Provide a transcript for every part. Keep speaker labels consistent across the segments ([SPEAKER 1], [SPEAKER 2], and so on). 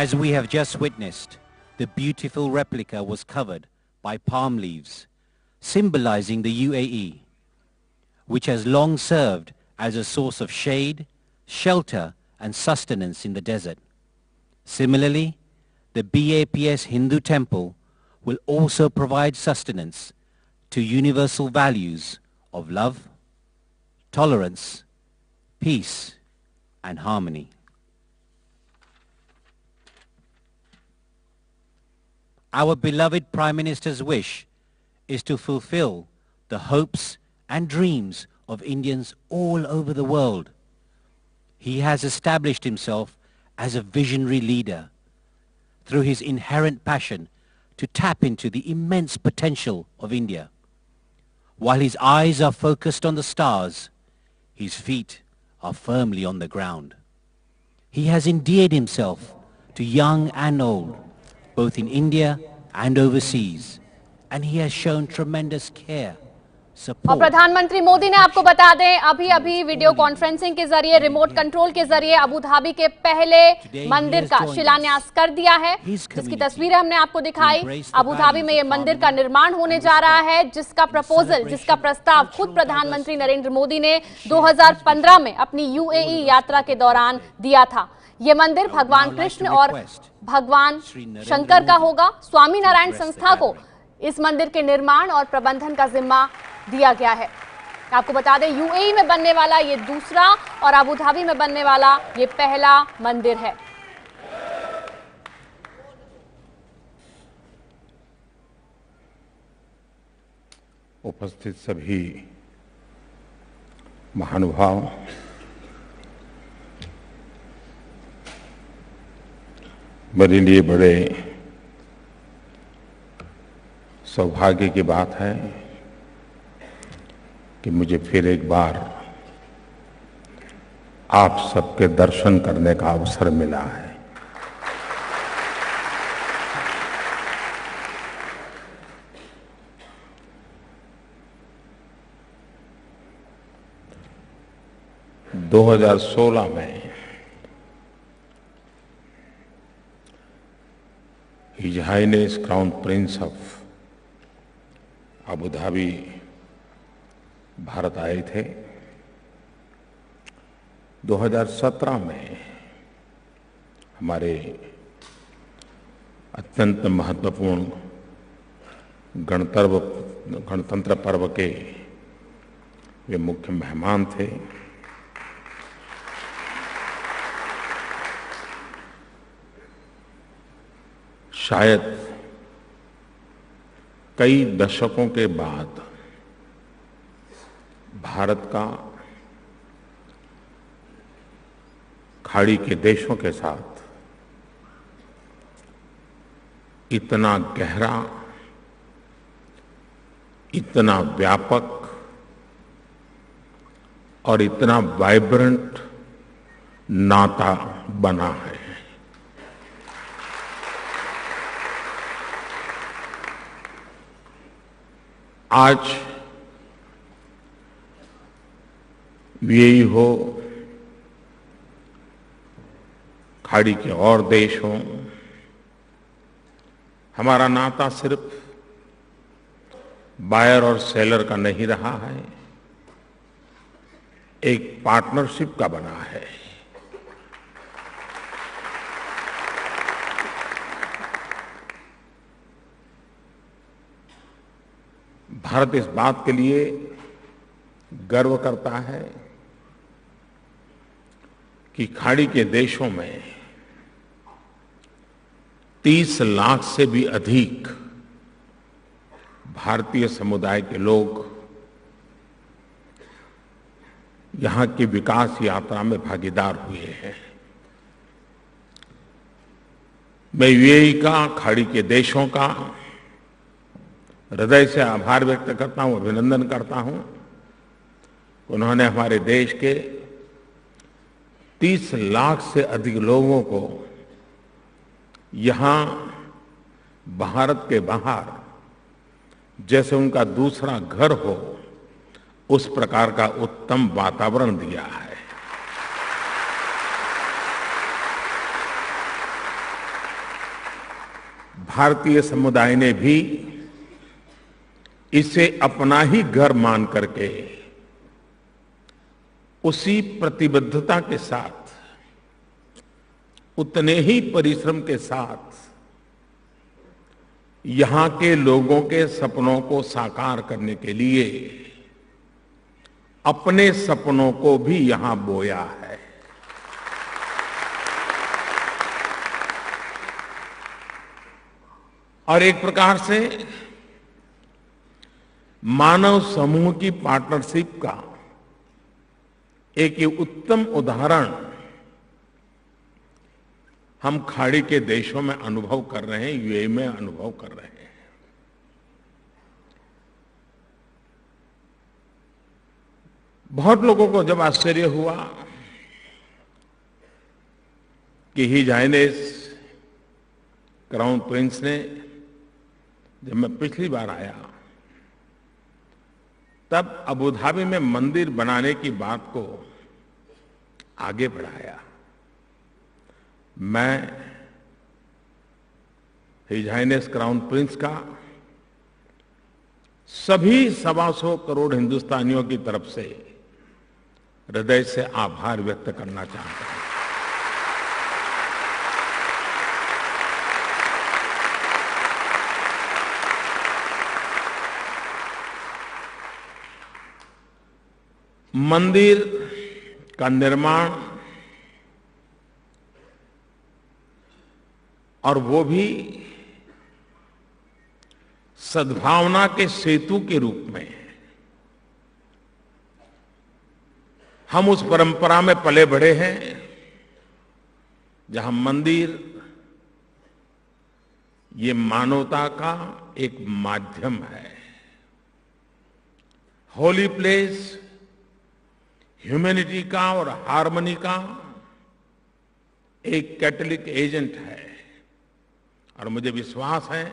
[SPEAKER 1] As we have just witnessed, the beautiful replica was covered by palm leaves, symbolizing the UAE, which has long served as a source of shade, shelter and sustenance in the desert. Similarly, the BAPS Hindu temple will also provide sustenance to universal values of love, tolerance, peace and harmony. Our beloved Prime Minister's wish is to fulfill the hopes and dreams of Indians all over the world. He has established himself as a visionary leader through his inherent passion to tap into the immense potential of India. While his eyes are focused on the stars, his feet are firmly on the ground. He has endeared himself to young and old, both in India and overseas, and he has shown tremendous care.
[SPEAKER 2] और प्रधानमंत्री मोदी ने आपको बता दें अभी video conferencing के जरिए remote control के जरिए अबू धाबी के पहले मंदिर का शिलान्यास कर दिया है, जिसकी तस्वीरें हमने आपको दिखाई। अबू धाबी में ये मंदिर का निर्माण होने जा रहा है, जिसका प्रस्ताव खुद प्रधानमंत्री नरेंद्र मोदी ने 2015 में अपनी यूएई यात्रा के दौरान दिया था। ये मंदिर भगवान कृष्ण और भगवान शंकर का होगा। स्वामीनारायण संस्था को इस मंदिर के निर्माण और प्रबंधन का जिम्मा दिया गया है। आपको बता दें यूएई में बनने वाला ये दूसरा और अबू धाबी में बनने वाला ये पहला मंदिर है।
[SPEAKER 3] उपस्थित सभी महानुभाव, मेरे लिए बड़े सौभाग्य की बात है कि मुझे फिर एक बार आप सबके दर्शन करने का अवसर मिला है। – 2016 में his highness crown prince of Abu Dhabi Bharat आए थे। 2017 में हमारे अत्यंत महत्वपूर्ण गणतंत्र पर्व के वे मुख्य मेहमान थे। शायद कई दशकों के बाद भारत का खाड़ी के देशों के साथ इतना गहरा, इतना व्यापक और इतना वाइब्रेंट नाता बना है। आज यूएई हो, खाड़ी के और देश हों, हमारा नाता सिर्फ बायर और सेलर का नहीं रहा है, एक पार्टनरशिप का बना है। भारत इस बात के लिए गर्व करता है कि खाड़ी के देशों में 30 लाख से भी अधिक भारतीय समुदाय के लोग यहां की विकास यात्रा में भागीदार हुए हैं। मैं यूएई का, खाड़ी के देशों का हृदय से आभार व्यक्त करता हूं, अभिनंदन करता हूं। उन्होंने हमारे देश के 30 लाख से अधिक लोगों को यहां भारत के बाहर जैसे उनका दूसरा घर हो, उस प्रकार का उत्तम वातावरण दिया है। भारतीय समुदाय ने भी इसे अपना ही घर मान करके उसी प्रतिबद्धता के साथ, उतने ही परिश्रम के साथ यहां के लोगों के सपनों को साकार करने के लिए अपने सपनों को भी यहां बोया है। और एक प्रकार से मानव समूह की पार्टनरशिप का एक ये उत्तम उदाहरण हम खाड़ी के देशों में अनुभव कर रहे हैं, यूएई में अनुभव कर रहे हैं। बहुत लोगों को जब आश्चर्य हुआ कि हिज हाइनेस क्राउन प्रिंस ने, जब मैं पिछली बार आया तब अबू धाबी में मंदिर बनाने की बात को आगे बढ़ाया। मैं हिज हाइनेस क्राउन प्रिंस का सभी 125 करोड़ हिंदुस्तानियों की तरफ से हृदय से आभार व्यक्त करना चाहता हूं। मंदिर का निर्माण और वो भी सद्भावना के सेतु के रूप में, हम उस परंपरा में पले बढ़े हैं जहां मंदिर ये मानवता का एक माध्यम है, होली प्लेस ह्यूमैनिटी का और हार्मनी का एक कैटलिक एजेंट है। और मुझे विश्वास है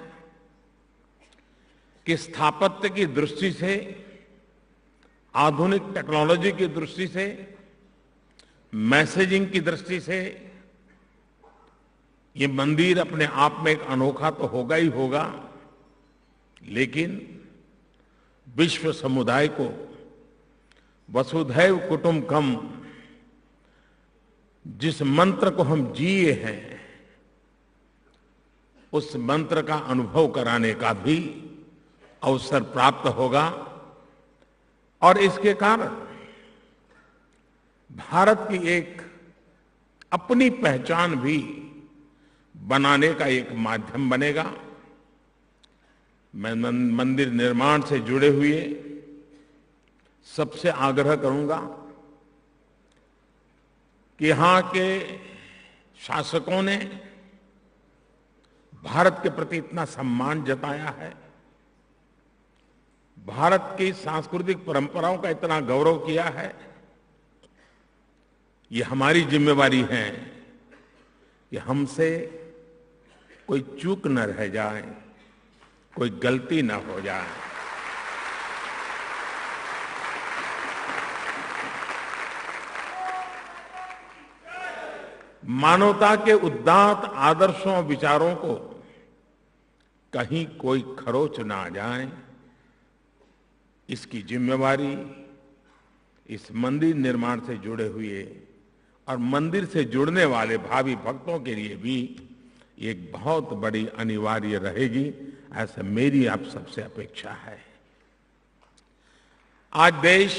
[SPEAKER 3] कि स्थापत्य की दृष्टि से, आधुनिक टेक्नोलॉजी की दृष्टि से, मैसेजिंग की दृष्टि से ये मंदिर अपने आप में एक अनोखा तो होगा ही होगा, लेकिन विश्व समुदाय को वसुधैव कुटुंबकम जिस मंत्र को हम जिए हैं, उस मंत्र का अनुभव कराने का भी अवसर प्राप्त होगा। और इसके कारण भारत की एक अपनी पहचान भी बनाने का एक माध्यम बनेगा। मैं मंदिर निर्माण से जुड़े हुए सबसे आग्रह करूंगा कि यहां के शासकों ने भारत के प्रति इतना सम्मान जताया है, भारत की सांस्कृतिक परंपराओं का इतना गौरव किया है, ये हमारी जिम्मेवारी है कि हमसे कोई चूक न रह जाए, कोई गलती न हो जाए। मानवता के उदात्त आदर्शों और विचारों को कहीं कोई खरोच ना आ जाए, इसकी जिम्मेवारी इस मंदिर निर्माण से जुड़े हुए और मंदिर से जुड़ने वाले भावी भक्तों के लिए भी एक बहुत बड़ी अनिवार्य रहेगी, ऐसा मेरी आप सबसे अपेक्षा है। आज देश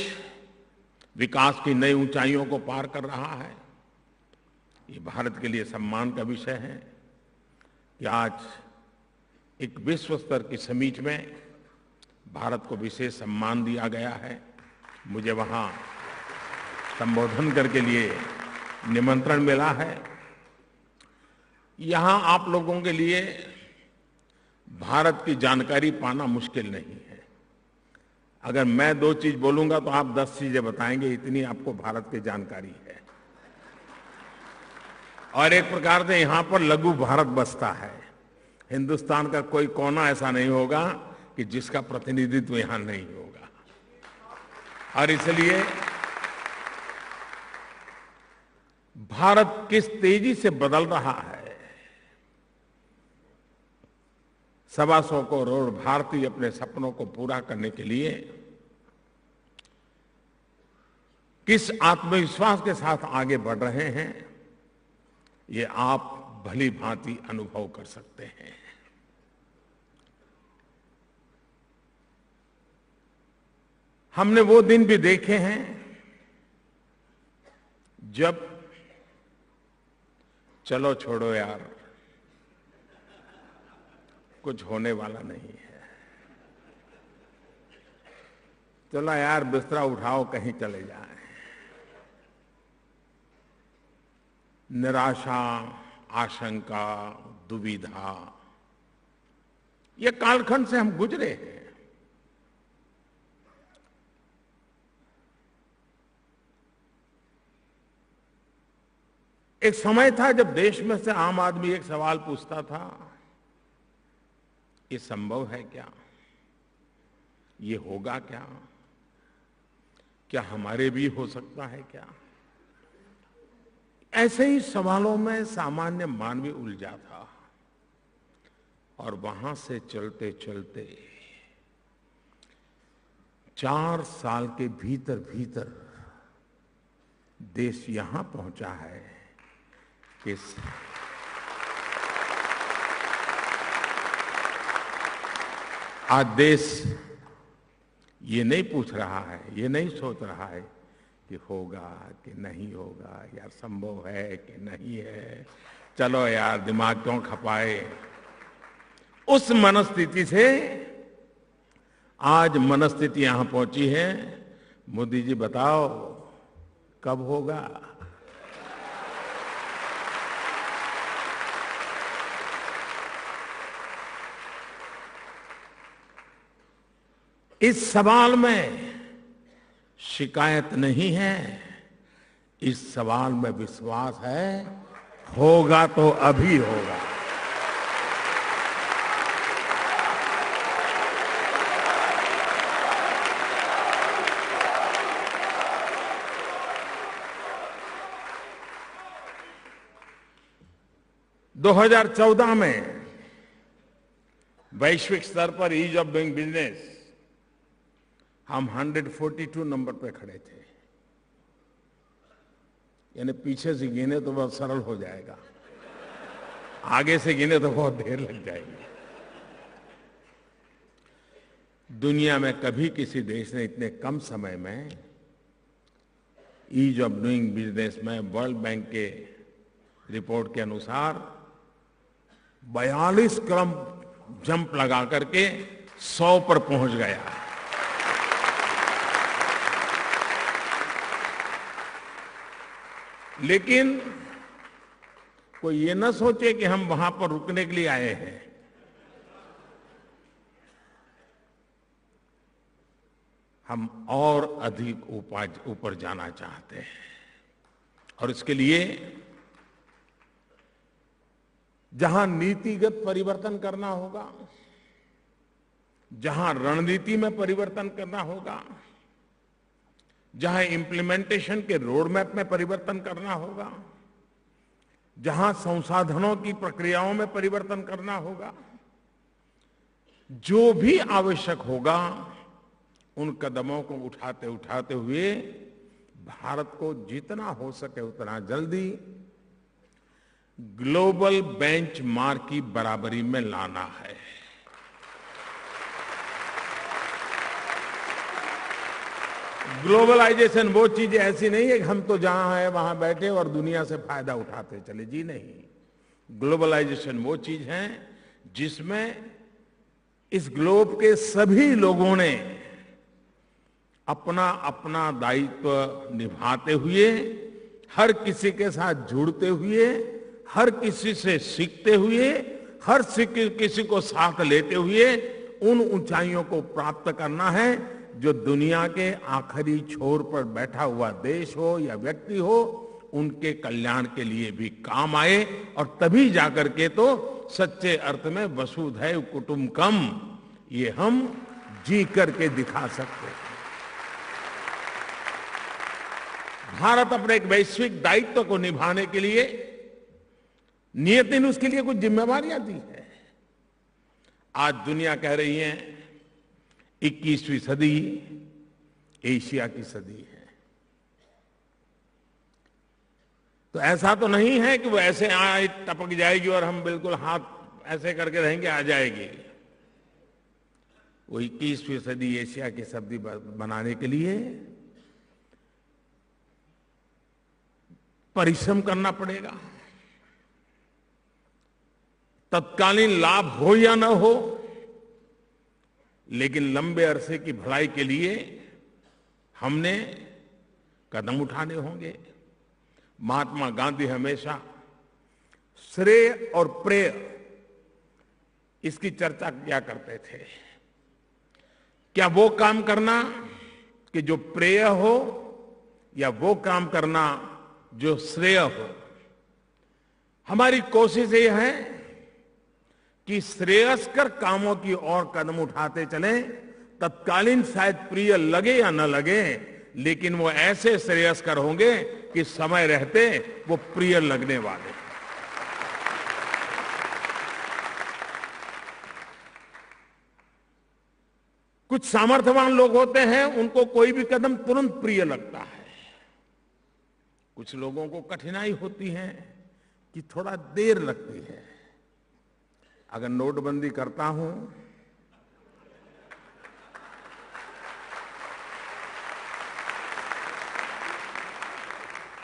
[SPEAKER 3] विकास की नई ऊंचाइयों को पार कर रहा है। ये भारत के लिए सम्मान का विषय है कि आज एक विश्व स्तर की समिट में भारत को विशेष सम्मान दिया गया है। मुझे वहां संबोधन करके लिए निमंत्रण मिला है। यहां आप लोगों के लिए भारत की जानकारी पाना मुश्किल नहीं है। अगर मैं 2 चीज बोलूंगा तो आप 10 चीजें बताएंगे, इतनी आपको भारत की जानकारी है। और एक प्रकार से यहां पर लघु भारत बसता है। हिंदुस्तान का कोई कोना ऐसा नहीं होगा कि जिसका प्रतिनिधित्व यहां नहीं होगा। और इसलिए भारत किस तेजी से बदल रहा है, 125 करोड़ भारतीय अपने सपनों को पूरा करने के लिए किस आत्मविश्वास के साथ आगे बढ़ रहे हैं, ये आप भली भांति अनुभव कर सकते हैं। हमने वो दिन भी देखे हैं जब चलो छोड़ो यार, कुछ होने वाला नहीं है, चलो यार बिस्तरा उठाओ कहीं चले जाएं। निराशा, आशंका, दुविधा, ये कालखंड से हम गुजरे हैं। एक समय था जब देश में से आम आदमी एक सवाल पूछता था, ये संभव है क्या, ये होगा क्या, क्या हमारे भी हो सकता है क्या। ऐसे ही सवालों में सामान्य मानवी उलझा था और वहां से चलते चलते 4 साल के भीतर भीतर देश यहां पहुंचा है कि आज देश ये नहीं पूछ रहा है, ये नहीं सोच रहा है कि होगा कि नहीं होगा, या संभव है कि नहीं है, चलो यार दिमाग क्यों खपाए। उस मनस्थिति से आज मनस्थिति यहां पहुंची है, मोदी जी बताओ कब होगा। इस सवाल में शिकायत नहीं है, इस सवाल में विश्वास है, होगा तो अभी होगा। दो 2014 में वैश्विक स्तर पर ईज ऑफ डूइंग बिजनेस हम 142 नंबर पे खड़े थे, यानी पीछे से गिने तो बहुत सरल हो जाएगा, आगे से गिने तो बहुत देर लग जाएगी। दुनिया में कभी किसी देश ने इतने कम समय में ईज ऑफ डूइंग बिजनेस में वर्ल्ड बैंक के रिपोर्ट के अनुसार 42 क्रम जंप लगा करके 100 पर पहुंच गया। लेकिन कोई ये ना सोचे कि हम वहां पर रुकने के लिए आए हैं। हम और अधिक ऊपर जाना चाहते हैं और इसके लिए जहां नीतिगत परिवर्तन करना होगा, जहां रणनीति में परिवर्तन करना होगा, जहां इंप्लीमेंटेशन के रोड मैप में परिवर्तन करना होगा, जहां संसाधनों की प्रक्रियाओं में परिवर्तन करना होगा, जो भी आवश्यक होगा उन कदमों को उठाते उठाते हुए भारत को जितना हो सके उतना जल्दी ग्लोबल बेंचमार्क की बराबरी में लाना है। ग्लोबलाइजेशन वो चीज ऐसी नहीं है कि हम तो जहां हैं वहां बैठे और दुनिया से फायदा उठाते चले, जी नहीं। ग्लोबलाइजेशन वो चीज है जिसमें इस ग्लोब के सभी लोगों ने अपना अपना दायित्व निभाते हुए, हर किसी के साथ जुड़ते हुए, हर किसी से सीखते हुए, हर किसी को साथ लेते हुए उन ऊंचाइयों को प्राप्त करना है जो दुनिया के आखिरी छोर पर बैठा हुआ देश हो या व्यक्ति हो, उनके कल्याण के लिए भी काम आए। और तभी जाकर के तो सच्चे अर्थ में वसुधैव कुटुंबकम ये हम जी करके दिखा सकते हैं। भारत अपने एक वैश्विक दायित्व को निभाने के लिए नियति ने उसके लिए कुछ जिम्मेवारियां दी है। आज दुनिया कह रही है 21वीं सदी एशिया की सदी है। तो ऐसा तो नहीं है कि वो ऐसे आए टपक जाएगी और हम बिल्कुल हाथ ऐसे करके रहेंगे आ जाएगी। वो 21वीं सदी एशिया की सदी बनाने के लिए परिश्रम करना पड़ेगा। तत्कालीन लाभ हो या न हो, लेकिन लंबे अरसे की भलाई के लिए हमने कदम उठाने होंगे। महात्मा गांधी हमेशा श्रेय और प्रेय इसकी चर्चा किया करते थे। क्या वो काम करना कि जो प्रेय हो, या वो काम करना जो श्रेय हो? हमारी कोशिश ये है कि श्रेयस्कर कामों की ओर कदम उठाते चलें। तत्कालीन शायद प्रिय लगे या न लगे, लेकिन वो ऐसे श्रेयस्कर होंगे कि समय रहते वो प्रिय लगने वाले। कुछ सामर्थ्यवान लोग होते हैं, उनको कोई भी कदम तुरंत प्रिय लगता है। कुछ लोगों को कठिनाई होती है कि थोड़ा देर लगती है। अगर नोटबंदी करता हूं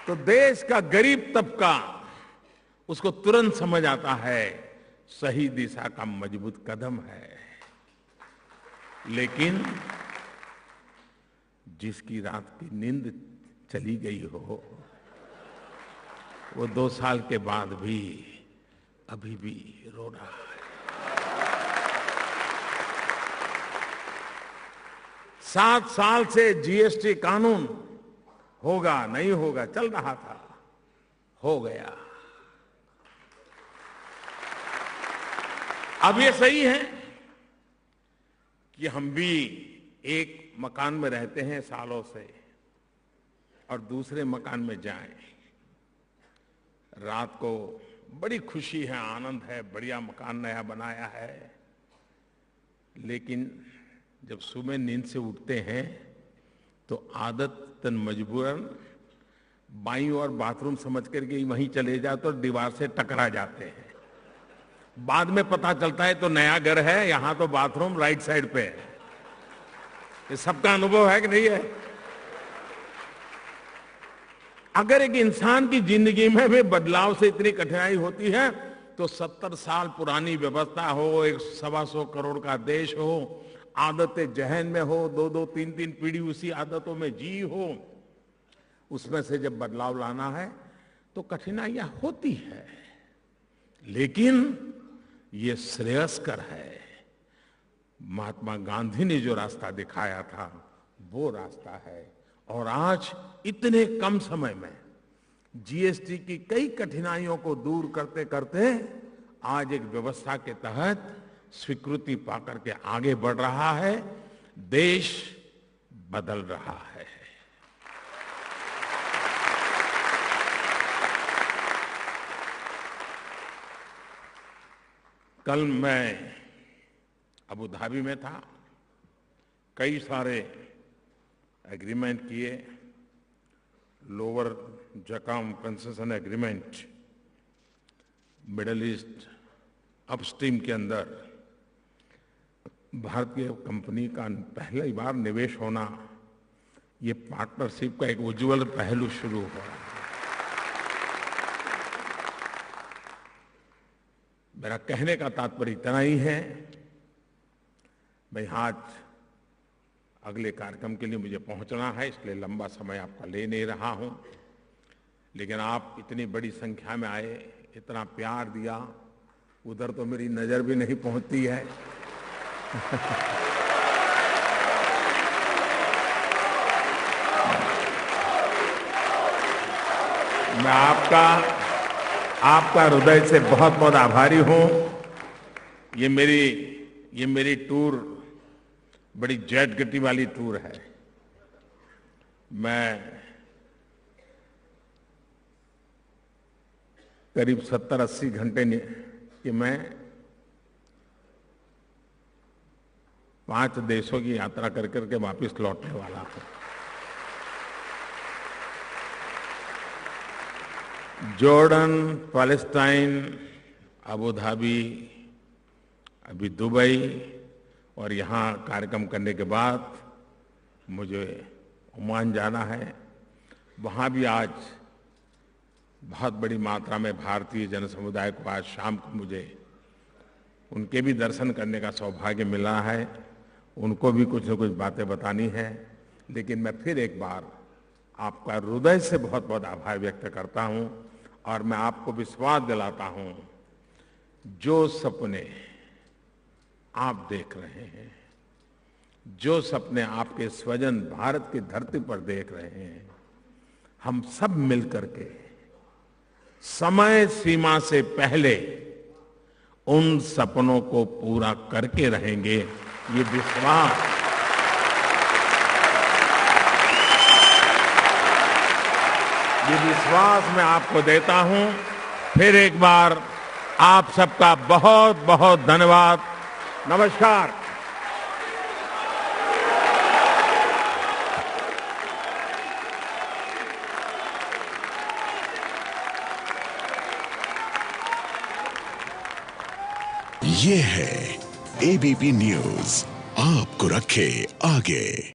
[SPEAKER 3] तो देश का गरीब तबका उसको तुरंत समझ आता है सही दिशा का मजबूत कदम है। लेकिन जिसकी रात की नींद चली गई हो, वो 2 साल के बाद भी अभी भी रो रहा है। 7 साल से जीएसटी कानून होगा नहीं होगा चल रहा था, हो गया। अब ये सही है कि हम भी एक मकान में रहते हैं सालों से और दूसरे मकान में जाएं। रात को बड़ी खुशी है, आनंद है, बढ़िया मकान नया बनाया है। लेकिन जब सुबह नींद से उठते हैं तो आदतन मजबूरन बाईं ओर बाथरूम समझ करके वहीं चले जाते तो दीवार से टकरा जाते हैं। बाद में पता चलता है तो नया घर है, यहां तो बाथरूम राइट साइड पे है। ये सबका अनुभव है कि नहीं है? अगर एक इंसान की जिंदगी में भी बदलाव से इतनी कठिनाई होती है तो 70 साल पुरानी व्यवस्था हो, एक 125 करोड़ का देश हो, आदतें जहन में हो, 2-2, 3-3 पीढ़ी उसी आदतों में जी हो, उसमें से जब बदलाव लाना है तो कठिनाइयां होती है। लेकिन ये श्रेयस्कर है। महात्मा गांधी ने जो रास्ता दिखाया था वो रास्ता है। और आज इतने कम समय में जीएसटी की कई कठिनाइयों को दूर करते करते आज एक व्यवस्था के तहत स्वीकृति पाकर के आगे बढ़ रहा है, देश बदल रहा है। कल मैं अबू धाबी में था, कई सारे एग्रीमेंट किए, lower Zakum concession agreement, Middle East upstream के अंदर भारतीय कंपनी का पहली बार निवेश होना, ये पार्टनरशिप का एक उज्जवल पहलू शुरू हो रहा है। मेरा कहने का तात्पर्य इतना ही है, मैं आज अगले कार्यक्रम के लिए मुझे पहुंचना है, इसलिए लंबा समय आपका ले नहीं रहा हूं। लेकिन आप इतनी बड़ी संख्या में आए, इतना प्यार दिया, उधर तो मेरी नजर भी नहीं पहुंचती है। मैं आपका हृदय से बहुत बहुत आभारी हूं। ये मेरी टूर बड़ी जेट गति वाली टूर है। मैं करीब 70-80 घंटे कि मैं 5 देशों की यात्रा कर करके वापस लौटने वाला हूं। जॉर्डन, पैलेस्टाइन, अबू धाबी, अभी दुबई और यहाँ कार्यक्रम करने के बाद मुझे ओमान जाना है। वहाँ भी आज बहुत बड़ी मात्रा में भारतीय जन समुदाय को आज शाम को मुझे उनके भी दर्शन करने का सौभाग्य मिला है। उनको भी कुछ न कुछ बातें बतानी है। लेकिन मैं फिर एक बार आपका हृदय से बहुत बहुत आभार व्यक्त करता हूं और मैं आपको विश्वास दिलाता हूं, जो सपने आप देख रहे हैं, जो सपने आपके स्वजन भारत की धरती पर देख रहे हैं, हम सब मिलकर के समय सीमा से पहले उन सपनों को पूरा करके रहेंगे। ये विश्वास मैं आपको देता हूं। फिर एक बार आप सबका बहुत बहुत धन्यवाद। नमस्कार।
[SPEAKER 4] ये है एबीपी न्यूज़, आपको रखे आगे।